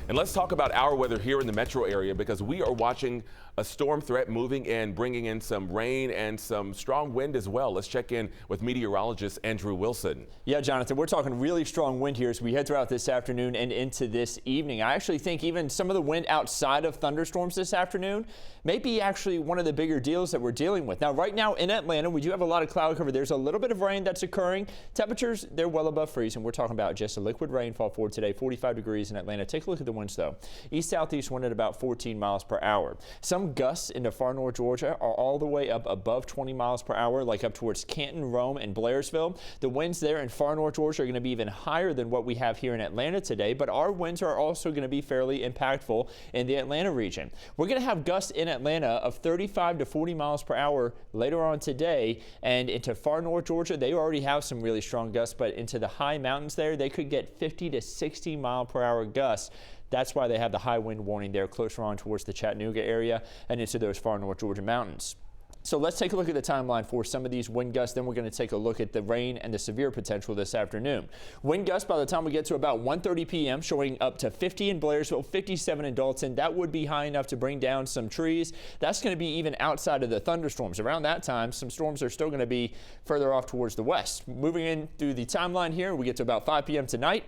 And let's talk about our weather here in the metro area because we are watching a storm threat moving in, bringing in some rain and some strong wind as well. Let's check in with meteorologist Andrew Wilson. Yeah, Jonathan, we're talking really strong wind here as we head throughout this afternoon and into this evening. I actually think even some of the wind outside of thunderstorms this afternoon may be actually one of the bigger deals that we're dealing with. Now, right now in Atlanta, we do have a lot of cloud cover. There's a little bit of rain that's occurring. Temperatures, they're well above freezing. We're talking about just a liquid rainfall for today, 45 degrees in Atlanta. Take a look at the winds, though. East-southeast wind at about 14 miles per hour. Some gusts into far north Georgia are all the way up above 20 miles per hour, like up towards Canton, Rome, and Blairsville. The winds there in far north Georgia are going to be even higher than what we have here in Atlanta today, but our winds are also going to be fairly impactful in the Atlanta region. We're going to have gusts in Atlanta of 35 to 40 miles per hour later on today, and into far north Georgia, they already have some really strong gusts, but into the high mountains there, they could get 50 to 60 mile per hour gusts. That's why they have the high wind warning there closer on towards the Chattanooga area and into those far north Georgia mountains. So let's take a look at the timeline for some of these wind gusts. Then we're going to take a look at the rain and the severe potential this afternoon. Wind gusts by the time we get to about 1:30 p.m. showing up to 50 in Blairsville, 57 in Dalton. That would be high enough to bring down some trees. That's going to be even outside of the thunderstorms. Around that time, some storms are still going to be further off towards the west. Moving in through the timeline here, we get to about 5 p.m. tonight.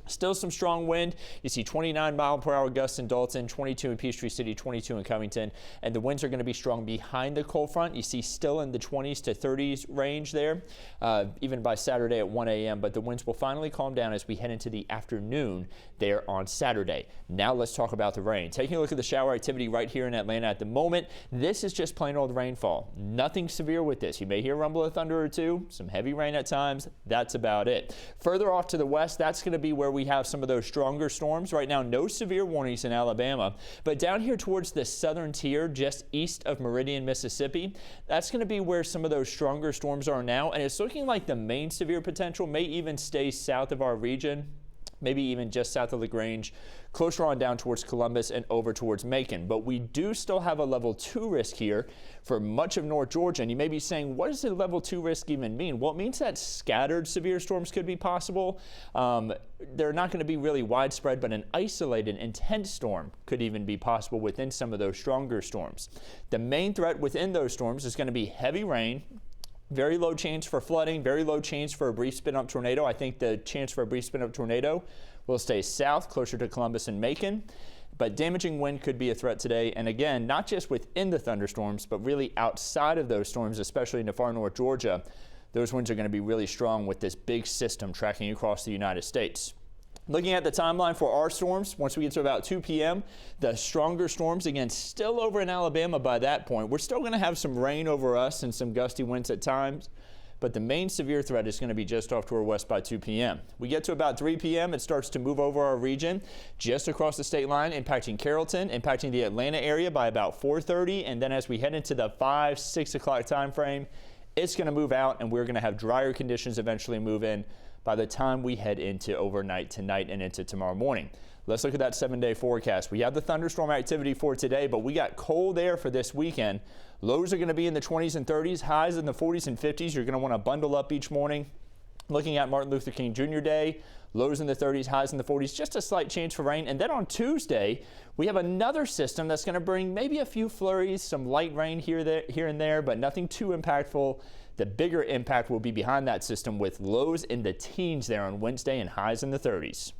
Still some strong wind. You see 29 mile per hour gusts in Dalton, 22 in Peachtree City, 22 in Covington, and the winds are going to be strong behind the cold front. You see still in the 20s to 30s range there, even by Saturday at 1 a.m., but the winds will finally calm down as we head into the afternoon there on Saturday. Now let's talk about the rain. Taking a look at the shower activity right here in Atlanta at the moment, this is just plain old rainfall. Nothing severe with this. You may hear a rumble of thunder or two, some heavy rain at times. That's about it. Further off to the west, that's going to be where we have some of those stronger storms. Right now, no severe warnings in Alabama, but down here towards the southern tier, just east of Meridian, Mississippi, that's going to be where some of those stronger storms are now, and it's looking like the main severe potential may even stay south of our region. Maybe even just south of LaGrange, closer on down towards Columbus and over towards Macon. But we do still have a level 2 risk here for much of North Georgia. And you may be saying, what does a level 2 risk even mean? Well, it means that scattered severe storms could be possible. They're not going to be really widespread, but an isolated intense storm could even be possible within some of those stronger storms. The main threat within those storms is going to be heavy rain. Very low chance for flooding, very low chance for a brief spin-up tornado. I think the chance for a brief spin-up tornado will stay south, closer to Columbus and Macon. But damaging wind could be a threat today. And again, not just within the thunderstorms, but really outside of those storms, especially into far north Georgia. Those winds are going to be really strong with this big system tracking across the United States. Looking at the timeline for our storms, once we get to about 2 p.m., the stronger storms, again, still over in Alabama by that point. We're still going to have some rain over us and some gusty winds at times, but the main severe threat is going to be just off to our west by 2 p.m. We get to about 3 p.m., it starts to move over our region just across the state line, impacting Carrollton, impacting the Atlanta area by about 4:30, and then as we head into the 5, 6 o'clock time frame, it's going to move out, and we're going to have drier conditions eventually move in by the time we head into overnight tonight and into tomorrow morning. Let's look at that 7-day forecast. We have the thunderstorm activity for today, but we got cold air for this weekend. Lows are going to be in the 20s and 30s, highs in the 40s and 50s. You're going to want to bundle up each morning. Looking at Martin Luther King Jr. Day, lows in the 30s, highs in the 40s, just a slight change for rain. And then on Tuesday, we have another system that's going to bring maybe a few flurries, some light rain here and there, but nothing too impactful. The bigger impact will be behind that system with lows in the teens there on Wednesday and highs in the 30s.